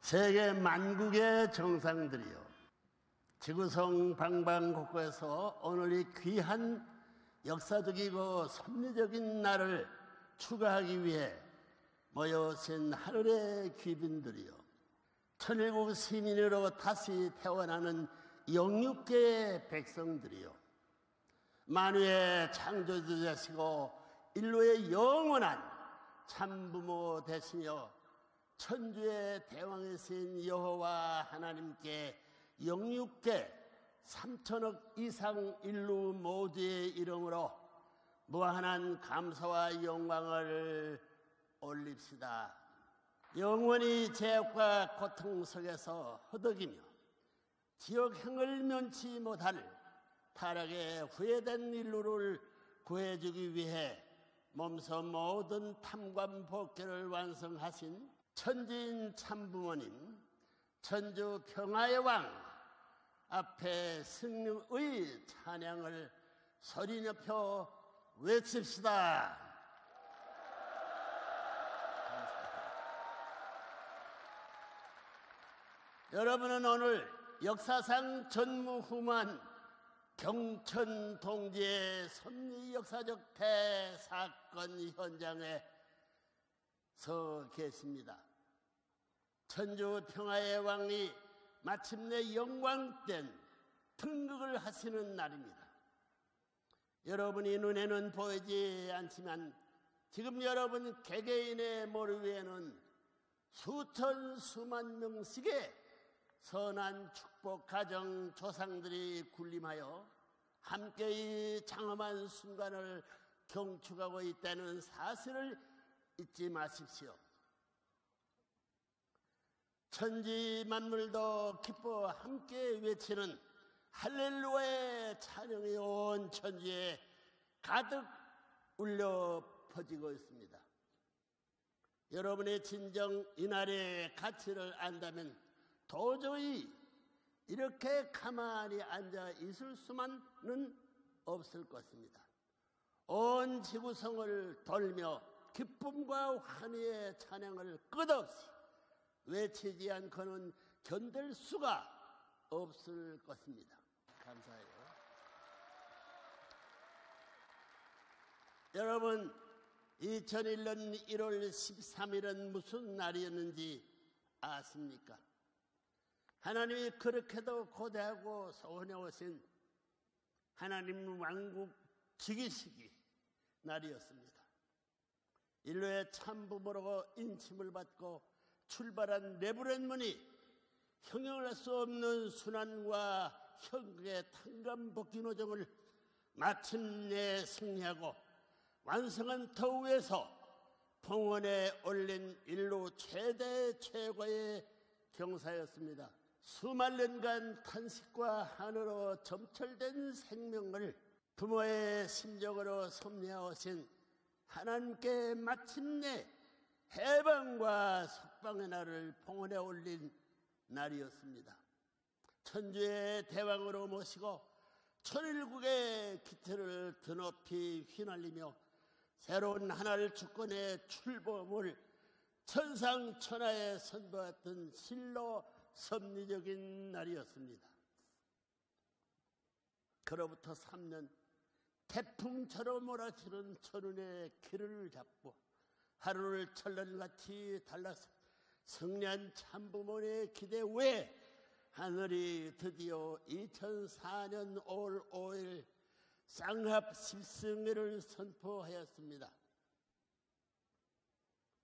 세계 만국의 정상들이여, 지구성 방방곡곡에서 오늘 이 귀한 역사적이고 섭리적인 날을 추가하기 위해 모여오신 하늘의 귀빈들이여, 천일국 시민으로 다시 태어나는 영육계의 백성들이여, 만유의 창조주자시고 인류의 영원한 참부모 되시며 천주의 대왕이신 여호와 하나님께 영육계 3천억 이상 인류 모두의 이름으로 무한한 감사와 영광을 올립시다. 영원히 죄악과 고통 속에서 허덕이며 지옥행을 면치 못할 타락에 후회된 인류를 구해주기 위해 몸소 모든 탐관 복귀를 완성하신 천지인 참부모님, 천주 평화의 왕 앞에 승리의 찬양을 소리 높여 외칩시다. 여러분은 오늘 역사상 전무후무한 경천 동지의 섭리 역사적 대사건 현장에 서 계십니다. 천주 평화의 왕이 마침내 영광된 등극을 하시는 날입니다. 여러분이 눈에는 보이지 않지만 지금 여러분 개개인의 머리 위에는 수천 수만 명씩의 선한 축복 가정 조상들이 군림하여 함께 이 장엄한 순간을 경축하고 있다는 사실을 잊지 마십시오. 천지 만물도 기뻐 함께 외치는 할렐루야의 찬양이 온 천지에 가득 울려 퍼지고 있습니다. 여러분의 진정 이날의 가치를 안다면 도저히 이렇게 가만히 앉아 있을 수만은 없을 것입니다. 온 지구성을 돌며 기쁨과 환희의 찬양을 끝없이 외치지 않고는 견딜 수가 없을 것입니다. 감사해요. 여러분, 2001년 1월 13일은 무슨 날이었는지 아십니까? 하나님이 그렇게도 고대하고 소원해 오신 하나님 왕국 즉위식이 날이었습니다. 인류의 참부모로 인침을 받고 출발한 레브렌문이 형용할 수 없는 순환과 현극의 탄감복귀 노정을 마침내 승리하고 완성한 터위에서 봉헌에 올린 인류 최대 최고의 경사였습니다. 수만 년간 탄식과 한으로 점철된 생명을 부모의 심정으로 섭리하오신 하나님께 마침내 해방과 석방의 날을 봉헌에 올린 날이었습니다. 천주의 대왕으로 모시고 천일국의 기틀을 드높이 휘날리며 새로운 하나를 주권의 출범을 천상천하에 선보였던 실로 섭리적인 날이었습니다. 그로부터 3년 태풍처럼 몰아치는 천운의 길을 잡고 하루를 천년같이 달라서 승리한 참부모의 기대 외에 하늘이 드디어 2004년 5월 5일 쌍합 십승회를 선포하였습니다.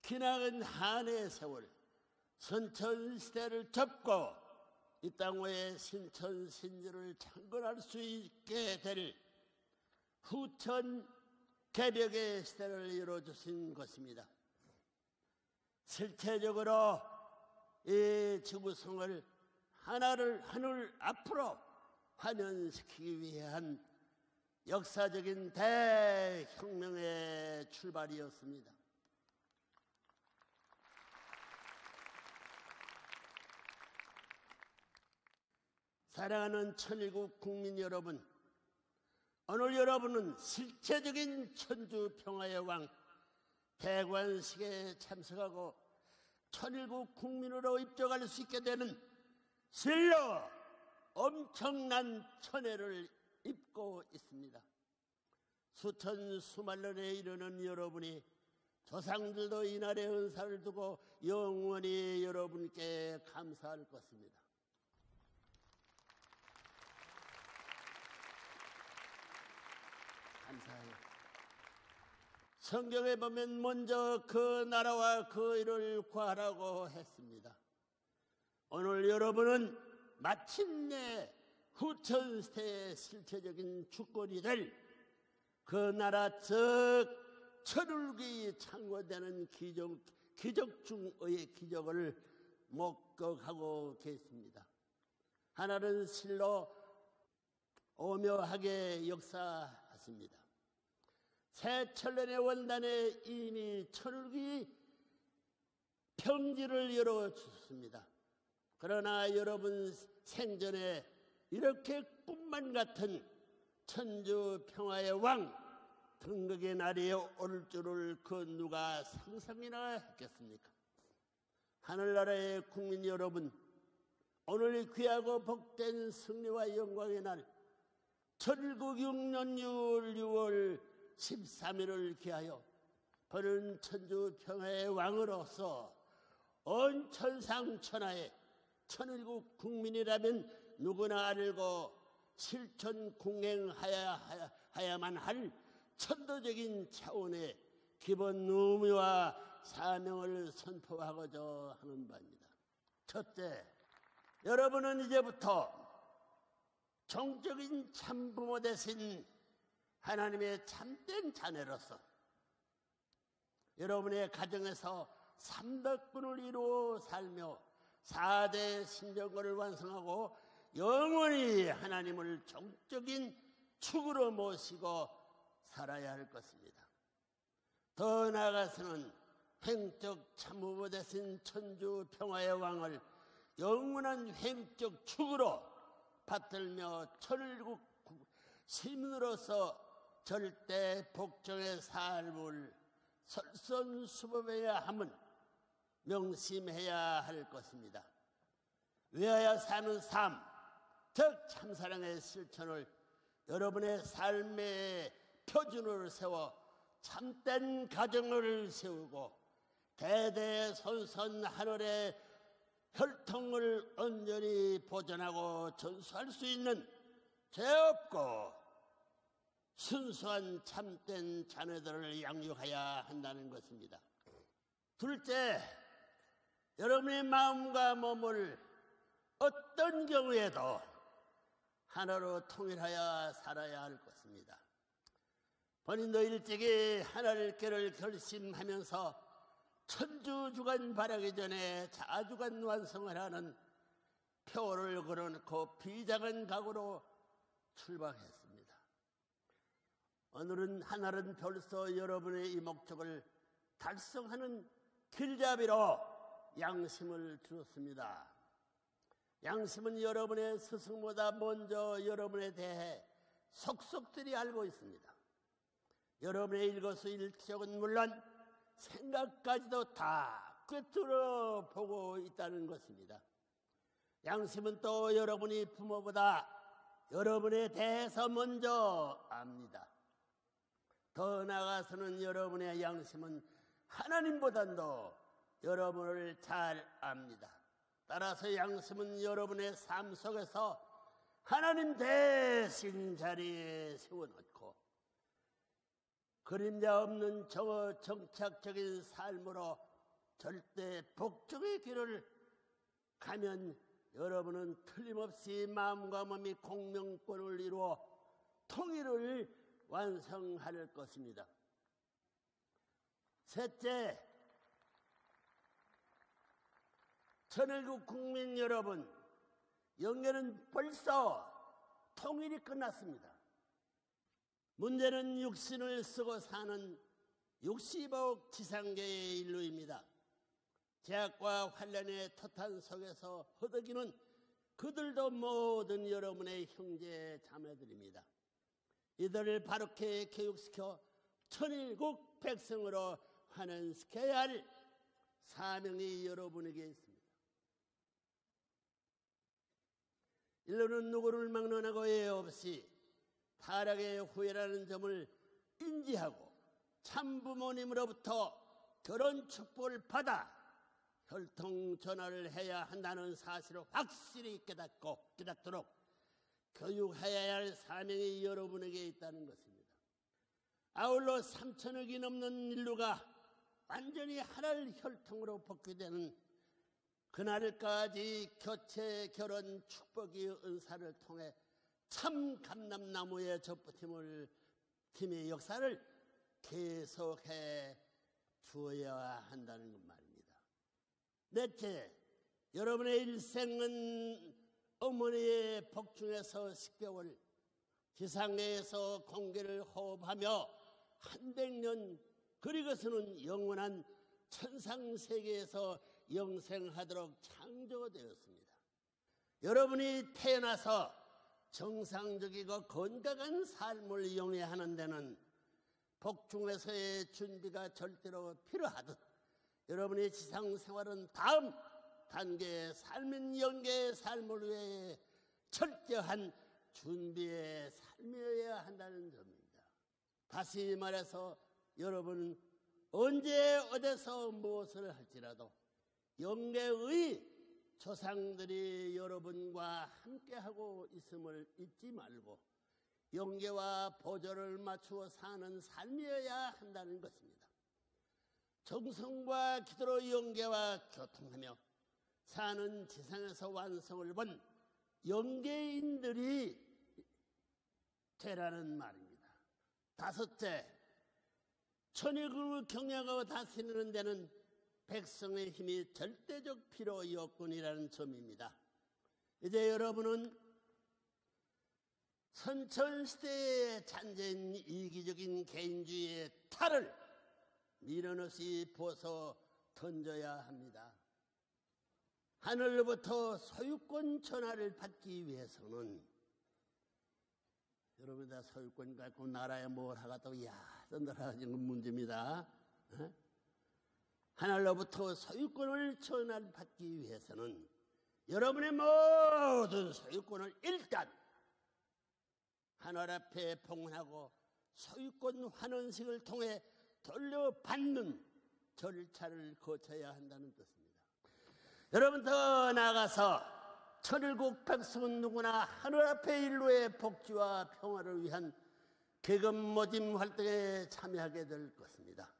기나긴 한해의 세월, 선천시대를 접고 이 땅 위에 신천신주를 창건할 수 있게 될 후천 개벽의 시대를 이루어주신 것입니다. 실체적으로 이 지구성을 하늘 앞으로 환연시키기 위한 역사적인 대혁명의 출발이었습니다. 사랑하는 천일국 국민 여러분, 오늘 여러분은 실체적인 천주 평화의 왕 대관식에 참석하고 천일국 국민으로 입적할 수 있게 되는 실로 엄청난 천혜를 입고 있습니다. 수천 수만년에 이르는 여러분이 조상들도 이날의 은사를 두고 영원히 여러분께 감사할 것입니다. 감사해요. 성경에 보면 먼저 그 나라와 그 일을 구하라고 했습니다. 오늘 여러분은 마침내 후천세의 실체적인 주권이 될 그 나라 즉 천울기 창고되는 기적 중의 기적을 목격하고 계십니다. 하나는 실로 오묘하게 역사하십니다. 새 천년의 원단에 이미 천울기 평지를 열어주셨습니다. 그러나 여러분 생전에 이렇게 꿈만 같은 천주 평화의 왕 등극의 날이 올 줄을 그 누가 상상이나 했겠습니까? 하늘나라의 국민 여러분, 오늘 귀하고 복된 승리와 영광의 날 천일국 6년 6월 13일을 기하여 보는 천주 평화의 왕으로서 온 천상 천하에 천일국 국민이라면 누구나 알고 실천 공행하야만 할 천도적인 차원의 기본 의무와 사명을 선포하고자 하는 바입니다. 첫째, 여러분은 이제부터 종적인 참부모 되신 하나님의 참된 자녀로서 여러분의 가정에서 삼덕분을 이루어 살며 4대 신정권을 완성하고 영원히 하나님을 종적인 축으로 모시고 살아야 할 것입니다. 더 나아가서는 횡적 참부모 되신 천주 평화의 왕을 영원한 횡적 축으로 받들며 천일국 시민으로서 절대 복종의 삶을 설선수범해야 함은 명심해야 할 것입니다. 위하여 사는 삶, 즉 참사랑의 실천을 여러분의 삶의 표준으로 세워 참된 가정을 세우고 대대손손 하늘의 혈통을 온전히 보존하고 전수할 수 있는 죄 없고 순수한 참된 자녀들을 양육해야 한다는 것입니다. 둘째, 여러분의 마음과 몸을 어떤 경우에도 하나로 통일하여 살아야 할 것입니다. 본인도 일찍이 하나님께를 결심하면서 천주주간 바라기 전에 자주간 완성을 하는 표를 걸어놓고 비장한 각오로 출발했습니다. 오늘은 하늘은 벌써 여러분의 이 목적을 달성하는 길잡이로 양심을 주었습니다. 양심은 여러분의 스승보다 먼저 여러분에 대해 속속들이 알고 있습니다. 여러분의 일거수일투족은 물론 생각까지도 다 꿰뚫어 보고 있다는 것입니다. 양심은 또 여러분이 부모보다 여러분에 대해서 먼저 압니다. 더 나아가서는 여러분의 양심은 하나님보다도 여러분을 잘 압니다. 따라서 양심은 여러분의 삶 속에서 하나님 대신 자리에 세워놓고 그림자 없는 정착적인 삶으로 절대 복종의 길을 가면 여러분은 틀림없이 마음과 몸이 공명권을 이루어 통일을 완성할 것입니다. 셋째, 천일국 국민 여러분, 영계는 벌써 통일이 끝났습니다. 문제는 육신을 쓰고 사는 육시복 지상계의 인류입니다. 제약과 환란의 토탄 속에서 허덕이는 그들도 모든 여러분의 형제 자매들입니다. 이들을 바르게 교육시켜 천일국 백성으로 환원시켜야 할 사명이 여러분에게 있습니다. 일로는 누구를 막론하고 예 없이 타락의 후회라는 점을 인지하고 참부모님으로부터 결혼 축복을 받아 혈통 전화를 해야 한다는 사실을 확실히 깨닫도록 교육해야 할 사명이 여러분에게 있다는 것입니다. 아울러 3천억이 넘는 인류가 완전히 하나의 혈통으로 복귀되는 그날까지 교체 결혼 축복의 은사를 통해 참 감람나무의 접붙임의 역사를 계속해 주어야 한다는 것 말입니다. 넷째, 여러분의 일생은 어머니의 복중에서 10개월, 지상에서 공기를 호흡하며 한백년, 그리고서는 영원한 천상세계에서 영생하도록 창조되었습니다. 여러분이 태어나서 정상적이고 건강한 삶을 영위하는 데는 복중에서의 준비가 절대로 필요하듯 여러분의 지상생활은 다음 단계의 삶인 영계의 삶을 위해 철저한 준비의 삶이어야 한다는 점입니다. 다시 말해서 여러분은 언제 어디서 무엇을 할지라도 영계의 조상들이 여러분과 함께하고 있음을 잊지 말고 영계와 보조를 맞추어 사는 삶이어야 한다는 것입니다. 정성과 기도로 영계와 교통하며 사는 지상에서 완성을 본 영계인들이 되라는 말입니다. 다섯째, 천일국을 경영하고 다스리는 데는 백성의 힘이 절대적 필요 요건이라는 점입니다. 이제 여러분은 선천시대의 잔재인 이기적인 개인주의의 탈을 미련 없이 벗어 던져야 합니다. 하늘로부터 소유권 전화를 받기 위해서는 여러분 다 소유권 갖고 나라에 뭘 하겠다고 떠들어가지는 문제입니다. 하늘로부터 소유권을 전환받기 위해서는 여러분의 모든 소유권을 일단 하늘 앞에 봉헌하고 소유권 환원식을 통해 돌려받는 절차를 거쳐야 한다는 뜻입니다. 여러분 더 나아가서 천일국 백성은 누구나 하늘 앞에 인류의 복지와 평화를 위한 계급 모집 활동에 참여하게 될 것입니다.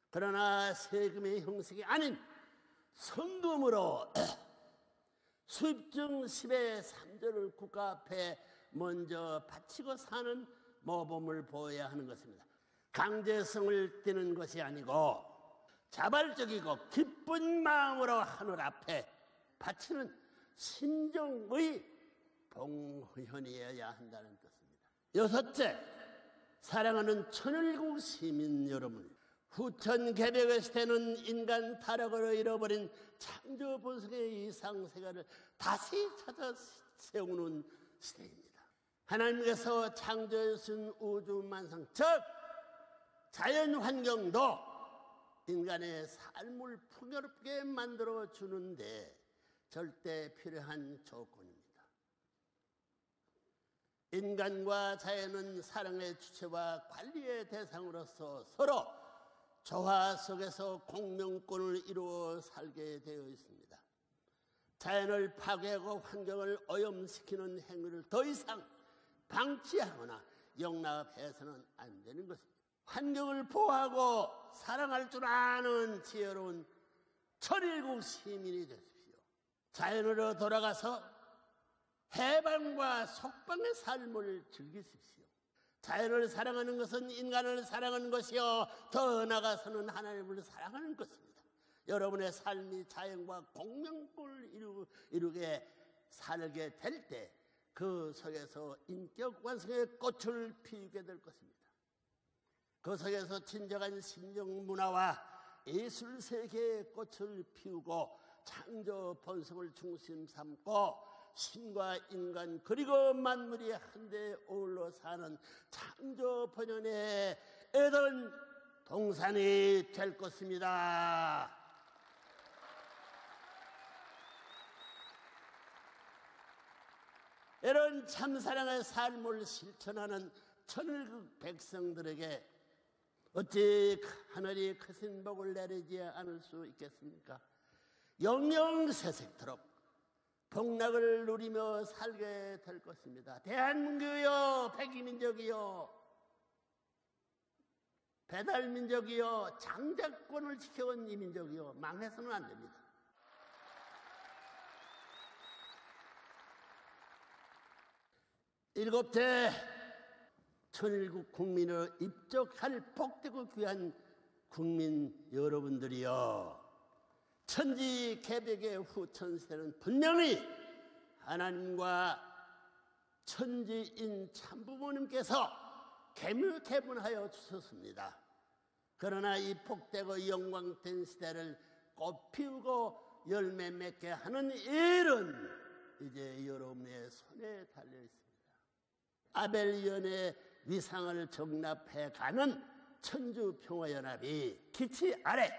그러나 세금의 형식이 아닌 성금으로 수입증 10의 3조를 국가 앞에 먼저 바치고 사는 모범을 보여야 하는 것입니다. 강제성을 띠는 것이 아니고 자발적이고 기쁜 마음으로 하늘 앞에 바치는 심정의 봉헌이어야 한다는 뜻입니다. 여섯째, 사랑하는 천일국 시민 여러분, 후천 개벽의 시대는 인간 타락으로 잃어버린 창조 본성의 이상세계를 다시 찾아 세우는 시대입니다. 하나님께서 창조하신 우주만상, 즉 자연환경도 인간의 삶을 풍요롭게 만들어 주는데 절대 필요한 조건입니다. 인간과 자연은 사랑의 주체와 관리의 대상으로서 서로 조화 속에서 공명권을 이루어 살게 되어 있습니다. 자연을 파괴하고 환경을 오염시키는 행위를 더 이상 방치하거나 용납해서는 안 되는 것입니다. 환경을 보호하고 사랑할 줄 아는 지혜로운 천일국 시민이 되십시오. 자연으로 돌아가서 해방과 속방의 삶을 즐기십시오. 자연을 사랑하는 것은 인간을 사랑하는 것이요 더 나아가서는 하나님을 사랑하는 것입니다. 여러분의 삶이 자연과 공명권을 이루게 살게 될 때 그 속에서 인격 완성의 꽃을 피우게 될 것입니다. 그 속에서 진정한 심령 문화와 예술 세계의 꽃을 피우고 창조 본성을 중심 삼고 신과 인간 그리고 만물이 한데 어울러 사는 창조 번연의 에덴 동산이 될 것입니다. 이런 참사랑의 삶을 실천하는 천일국 백성들에게 어찌 하늘이 크신 복을 내리지 않을 수 있겠습니까? 영영세색토록 복락을 누리며 살게 될 것입니다. 대한민국이요, 백이민족이요, 배달민족이요, 장자권을 지켜온 이 민족이요, 망해서는 안 됩니다. 일곱째, 천일국 국민을 입적할 복되고 귀한 국민 여러분들이여, 천지개벽의 후천세는 분명히 하나님과 천지인 참부모님께서 개물개분하여 주셨습니다. 그러나 이 복되고 영광된 시대를 꽃피우고 열매 맺게 하는 일은 이제 여러분의 손에 달려 있습니다. 아벨연의 위상을 정납해가는 천주평화연합이 기치 아래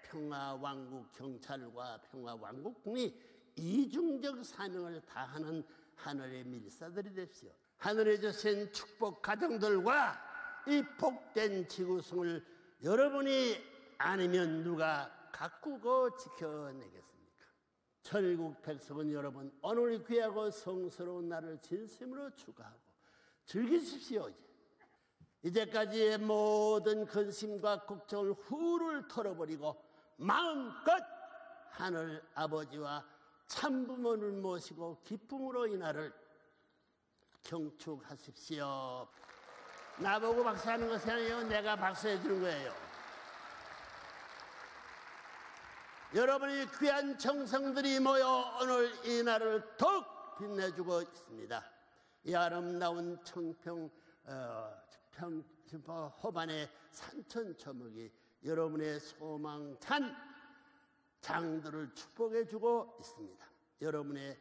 평화왕국 경찰과 평화왕국군이 이중적 사명을 다하는 하늘의 밀사들이 되십시오. 하늘에 주신 축복 가정들과 이 복된 지구승을 여러분이 아니면 누가 가꾸고 지켜내겠습니까? 천일국 백성은 여러분, 오늘 귀하고 성스러운 날을 진심으로 축하하고 즐기십시오. 이제까지의 모든 근심과 걱정을 훌훌 털어버리고 마음껏 하늘 아버지와 참부모를 모시고 기쁨으로 이 날을 경축하십시오. 나보고 박수하는 것이 아니에요. 내가 박수해 주는 거예요. 여러분이 귀한 정성들이 모여 오늘 이 날을 더욱 빛내주고 있습니다. 이 아름다운 청평 호반의 산천초목이 여러분의 소망찬 장들을 축복해주고 있습니다. 여러분의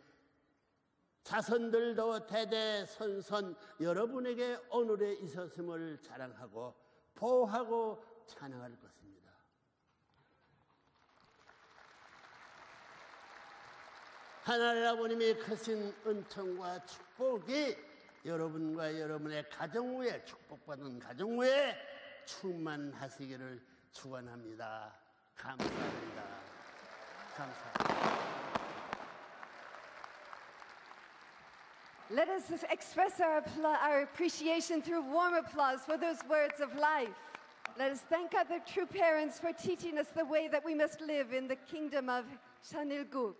자손들도 대대손손 여러분에게 오늘의 있었음을 자랑하고 보호하고 찬양할 것입니다. 하나님 아버님의 크신 은총과 축복이 여러분과 여러분의 가정 위에, 축복받은 가정 위에 충만하시기를 축원합니다. 감사합니다. 감사합니다. Let us express our appreciation through warm applause for those words of life. Let us thank our true parents for teaching us the way that we must live in the kingdom of Chanilguk.